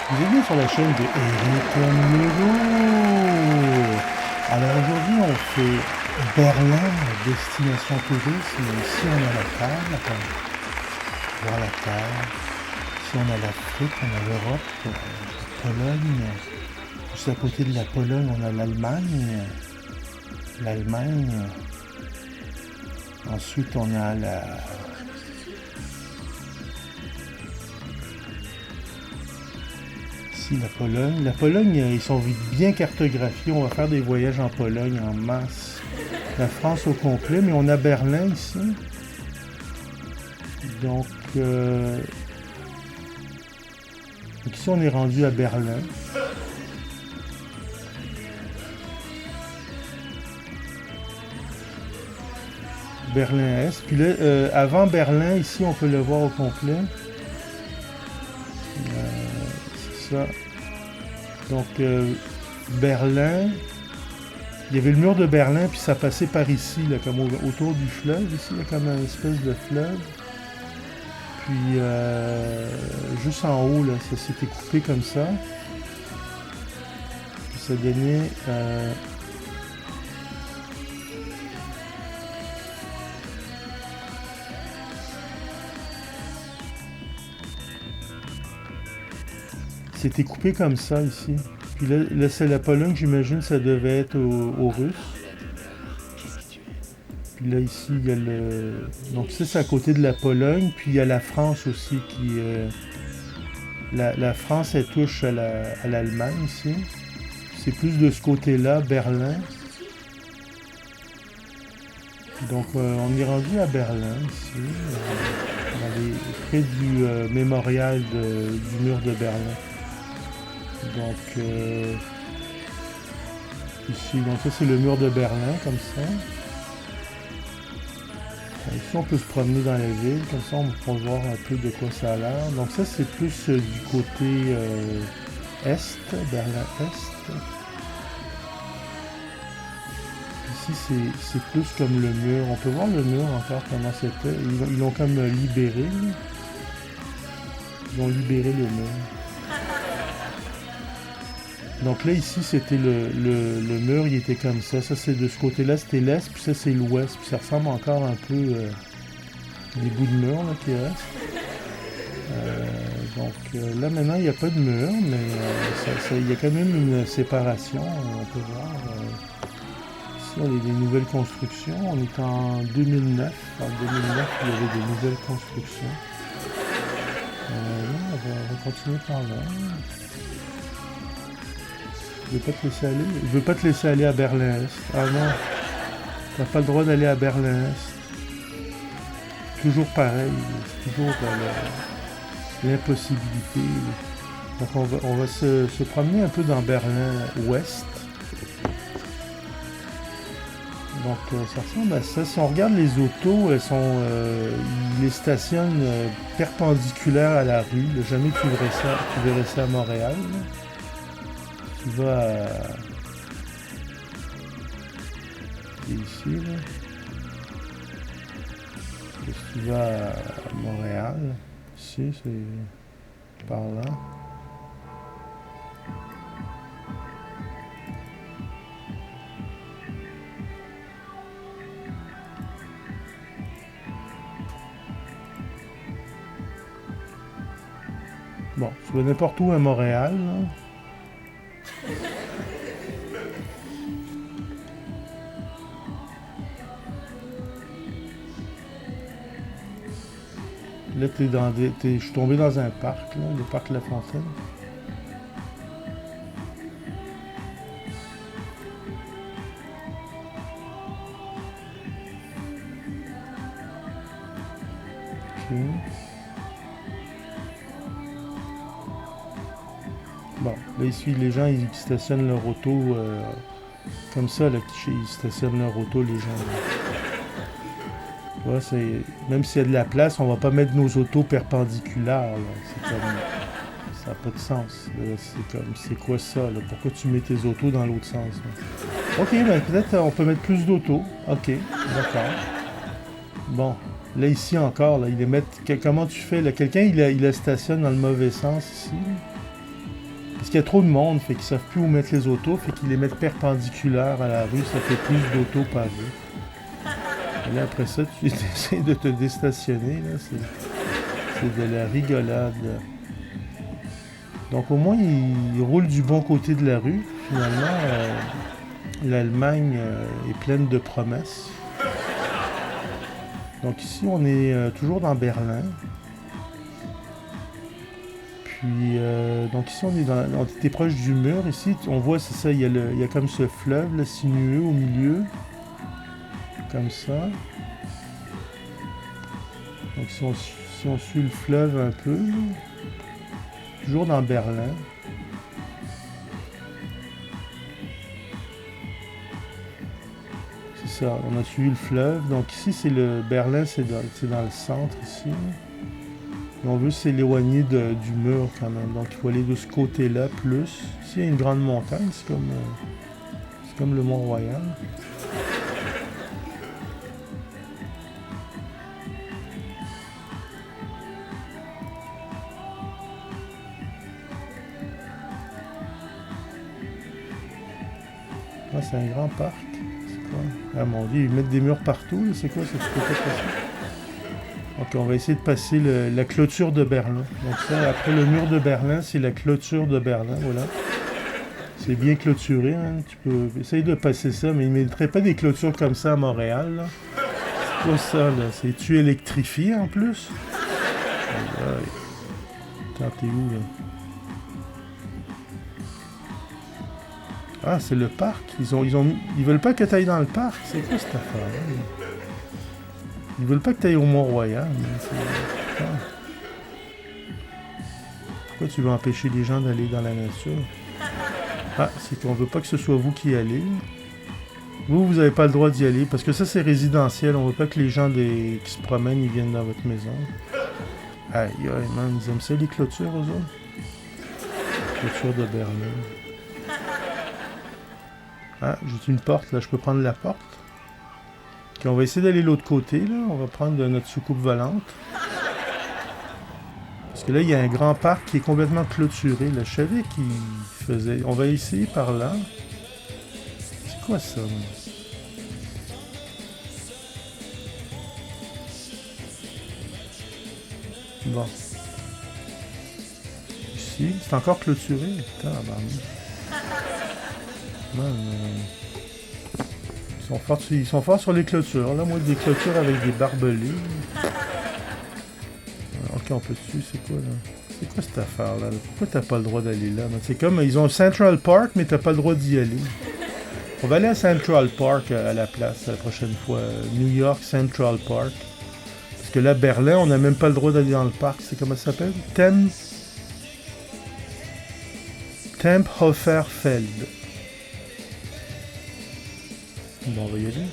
Vous êtes bien sur la chaîne de Eric Lego. Alors aujourd'hui on fait Berlin, destination tourisme. Ici on a la Terre, voir la Terre. Ici on a l'Afrique, on a l'Europe, la Pologne. Juste à côté de la Pologne on a l'Allemagne. Ensuite on a la... Ici, la Pologne. La Pologne, ils sont bien cartographiés. On va faire des voyages en Pologne en masse. La France au complet, mais on a Berlin ici. Donc ici, on est rendu à Berlin. Berlin-Est. Puis là, avant Berlin, ici, on peut le voir au complet. C'est ça. Donc, Berlin. Il y avait le mur de Berlin, puis ça passait par ici, là, comme autour du fleuve, ici, là, comme une espèce de fleuve. Puis, juste en haut, là, ça s'était coupé comme ça. Puis ça donnait... C'était coupé comme ça, ici. Puis là c'est la Pologne, j'imagine, ça devait être aux Russes. Puis là, ici, il y a le... Donc ça, c'est à côté de la Pologne. Puis il y a la France aussi qui... La France, elle touche à l'Allemagne ici. C'est plus de ce côté-là, Berlin. Donc on est rendu à Berlin, ici. On est près du mémorial du mur de Berlin. Donc ici, donc ça c'est le mur de Berlin, comme ça. Ici on peut se promener dans la ville, comme ça on peut voir un peu de quoi ça a l'air. Donc ça c'est plus du côté est, Berlin-Est. Ici c'est plus comme le mur. On peut voir le mur encore comment c'était. Ils l'ont comme libéré. Là. Ils ont libéré le mur. Donc là, ici, c'était le mur, il était comme ça. Ça, c'est de ce côté-là, c'était l'est, puis ça, c'est l'ouest. Puis ça ressemble encore un peu des bouts de mur là, qui restent. Donc là, maintenant, il n'y a pas de mur, mais il y a quand même une séparation. On peut voir. Ici, on a des nouvelles constructions. On est en 2009. En 2009, il y avait des nouvelles constructions. Là, on va continuer par là. Je veux pas te laisser aller. Je veux pas te laisser aller à Berlin-Est. Ah non. T'as pas le droit d'aller à Berlin-Est. Toujours pareil. C'est toujours l'impossibilité. Donc on va se promener un peu dans Berlin-Ouest. Donc ça ressemble à ça. Si on regarde les autos, elles sont, ils les stationnent perpendiculaires à la rue. Jamais tu verrais ça à Montréal. Là. Tu vas ici, là. Et si tu vas à Montréal, ici, c'est par là. Bon, tu vas n'importe où à Montréal, là. Là, je suis tombé dans un parc, là, le parc La Fontaine. Ok. Bon, là, ici, les gens, ils stationnent leur auto comme ça, là, ils stationnent leur auto, les gens. Tu vois, même s'il y a de la place, on va pas mettre nos autos perpendiculaires, là. C'est comme... Ça n'a pas de sens. C'est comme, c'est quoi ça, là? Pourquoi tu mets tes autos dans l'autre sens, là? Ok, ben peut-être on peut mettre plus d'autos. Ok, d'accord. Bon, là ici encore, là, ils les mettent... Comment tu fais, là? Quelqu'un, il la stationne dans le mauvais sens, ici. Parce qu'il y a trop de monde, fait qu'ils savent plus où mettre les autos, fait qu'ils les mettent perpendiculaires à la rue, ça fait plus d'autos pavés. Et là, après ça, tu essaies de te déstationner, là, c'est de la rigolade. Donc au moins, ils roulent du bon côté de la rue. Finalement, l'Allemagne est pleine de promesses. Donc ici, on est toujours dans Berlin. Puis, donc ici, on était proche du mur. Ici, on voit, c'est ça, il y a comme ce fleuve là, sinueux au milieu. Comme ça. Donc si on suit le fleuve un peu, toujours dans Berlin. C'est ça, on a suivi le fleuve. Donc ici, c'est le Berlin, c'est dans le centre ici. Et on veut s'éloigner du mur quand même. Donc il faut aller de ce côté-là plus. Ici, il y a une grande montagne, c'est comme le Mont-Royal. Ah, c'est un grand parc. C'est quoi? Ah mon dieu, ils mettent des murs partout. C'est quoi cette passer? Ok, on va essayer de passer la clôture de Berlin. Donc ça, après le mur de Berlin, c'est la clôture de Berlin, voilà. C'est bien clôturé, hein. Tu peux essayer de passer ça, mais ils ne mettraient pas des clôtures comme ça à Montréal, là. C'est quoi ça, là? C'est-tu électrifié, en plus? Attends, t'es où, là? Ah, c'est le parc. Ils veulent pas que tu ailles dans le parc. C'est quoi cette affaire-là? Ils veulent pas que tu ailles au Mont-Royal. Pourquoi tu veux empêcher les gens d'aller dans la nature? Ah, c'est qu'on veut pas que ce soit vous qui y allez. Vous avez pas le droit d'y aller, parce que ça, c'est résidentiel. On veut pas que les gens qui se promènent, ils viennent dans votre maison. Aïe, aïe, man, ils aiment ça, les clôtures, eux autres? Clôture de Berlin. Ah, j'ai une porte, là, je peux prendre la porte. Ok, on va essayer d'aller de l'autre côté, là. On va prendre notre soucoupe volante. Parce que là, il y a un grand parc qui est complètement clôturé. Là. Je savais qu'il faisait... On va essayer par là. C'est quoi ça? Bon. Ici, c'est encore clôturé. Putain, ils sont forts sur les clôtures. Là, moi, des clôtures avec des barbelés. Ok, on peut dessus, c'est quoi, là? C'est quoi cette affaire-là? Pourquoi t'as pas le droit d'aller là? C'est comme, ils ont Central Park, mais t'as pas le droit d'y aller. On va aller à Central Park à la place, la prochaine fois. New York Central Park. Parce que là, Berlin, on n'a même pas le droit d'aller dans le parc. C'est comment ça s'appelle? Temphoferfeld. Bon, on va y aller.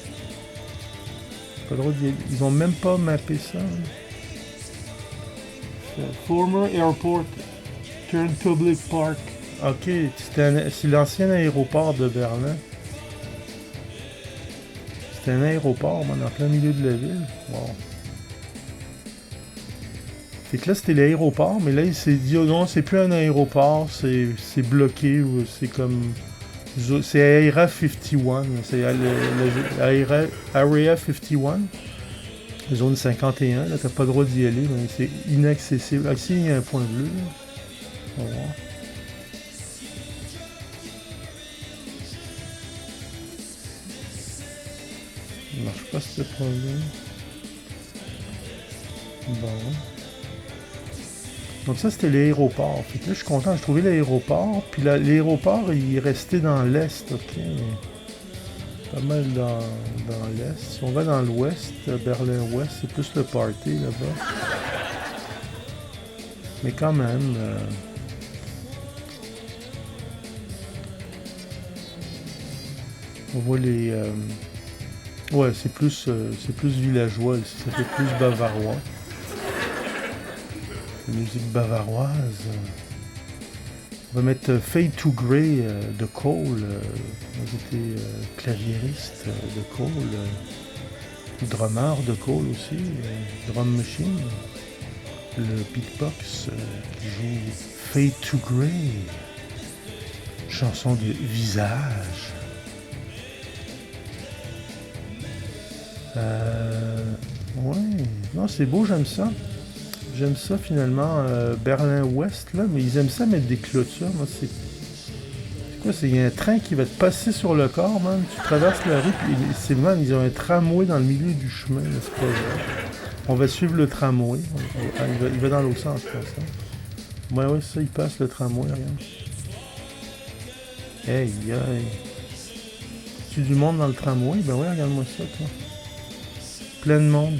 Pas le droit d'y aller. Ils ont même pas mappé ça. Former Airport. Current Public Park. Ok, c'est l'ancien aéroport de Berlin. C'était un aéroport, man, en plein milieu de la ville. Wow. Fait que là, c'était l'aéroport, mais là, il s'est dit, oh non, c'est plus un aéroport, c'est bloqué, ou c'est comme... C'est Area 51, c'est Area 51, zone 51, là, t'as pas le droit d'y aller, mais c'est inaccessible. Ah, ici, il y a un point bleu, là. On va voir. Il marche pas, ce point-là. Bon. Donc ça, c'était l'aéroport. Fait que là, je suis content, j'ai trouvé l'aéroport. Puis l'aéroport, il est resté dans l'est, ok. Pas mal dans l'est. Si on va dans l'ouest, Berlin-Ouest, c'est plus le party là-bas. Mais quand même... on voit les... ouais, c'est plus villageois ici, ça fait plus bavarois. La musique bavaroise. On va mettre Fade to Grey de Cole. Moi j'étais claviériste de Cole. Drummer de Cole aussi. Drum Machine. Le beatbox qui joue Fade to Grey. Chanson de visage. Ouais. Non, c'est beau, j'aime ça. J'aime ça, finalement, Berlin-Ouest, là. Mais ils aiment ça mettre des clôtures. Moi, c'est quoi? Il y a un train qui va te passer sur le corps, man. Tu traverses la rue, puis ils ont un tramway dans le milieu du chemin. Là, c'est pas vrai. On va suivre le tramway. Il va dans l'autre sens, je pense. Hein. Ouais, ça, il passe le tramway, regarde. Hey, hey. Tu du monde dans le tramway? Ben ouais, regarde-moi ça, toi. Plein de monde.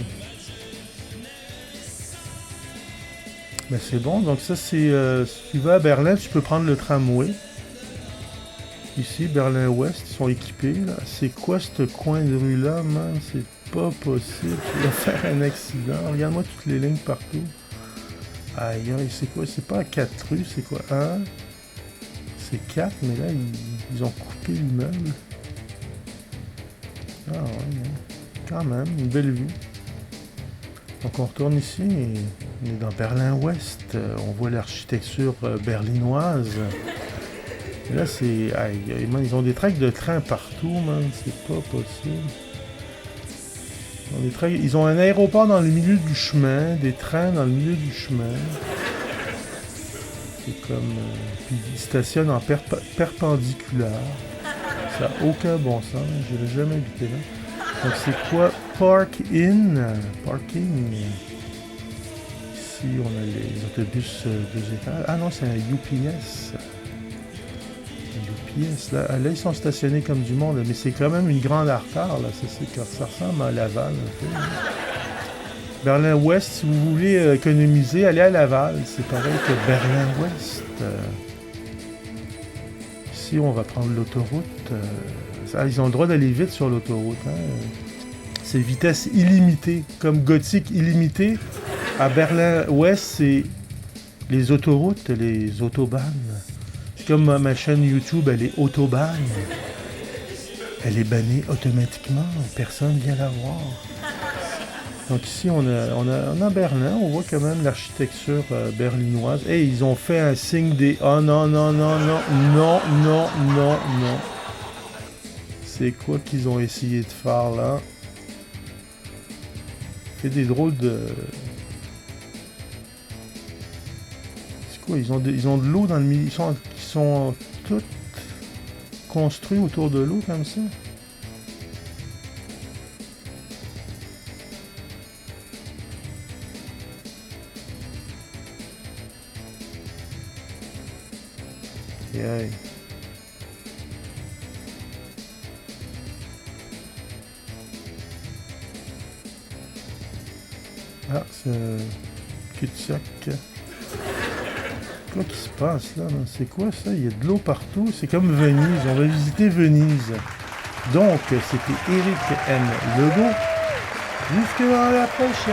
Ben c'est bon, donc ça c'est... si tu vas à Berlin, tu peux prendre le tramway. Ici, Berlin-Ouest, ils sont équipés, là. C'est quoi ce coin de rue-là, man? C'est pas possible. Tu vas faire un accident. Regarde-moi toutes les lignes partout. Aïe, aïe, c'est quoi? C'est pas à 4 rues, c'est quoi? 1? C'est 4, mais là, ils ont coupé l'immeuble. Ah ouais, hein. Quand même, une belle vue. Donc on retourne ici, et on est dans Berlin-Ouest. On voit l'architecture berlinoise. Et là, c'est... Aïe, ils ont des tracks de train partout, man. C'est pas possible. Ils ont un aéroport dans le milieu du chemin, des trains dans le milieu du chemin. C'est comme... puis ils stationnent en perpendiculaire. Ça n'a aucun bon sens. Je n'ai jamais habité là. Donc c'est quoi? Parking. Ici, on a les autobus 2 étages. Ah non, c'est un UPS. Là, ils sont stationnés comme du monde, mais c'est quand même une grande artère, là. Ça ressemble à Laval, un peu. Berlin-Ouest, si vous voulez économiser, allez à Laval. C'est pareil que Berlin-Ouest. Ici, on va prendre l'autoroute. Ils ont le droit d'aller vite sur l'autoroute. Hein. C'est vitesse illimitée, comme Gothique illimité. À Berlin-Ouest, c'est les autoroutes, les autobahns. Comme ma chaîne YouTube, elle est autobahn. Elle est bannée automatiquement. Personne ne vient la voir. Donc ici, on a Berlin. On voit quand même l'architecture berlinoise. Et ils ont fait un signe des... Oh non, non, non, non, non, non, non, non. C'est quoi qu'ils ont essayé de faire là? C'est des drôles de... C'est quoi? Ils ont de l'eau dans le milieu. Ils sont tous construits autour de l'eau comme ça. Yeah. Ah, c'est cul-de-sac. Quoi qui se passe là? C'est quoi ça? Il y a de l'eau partout. C'est comme Venise. On va visiter Venise. Donc, c'était Eric M. Legault. Jusqu'à la prochaine!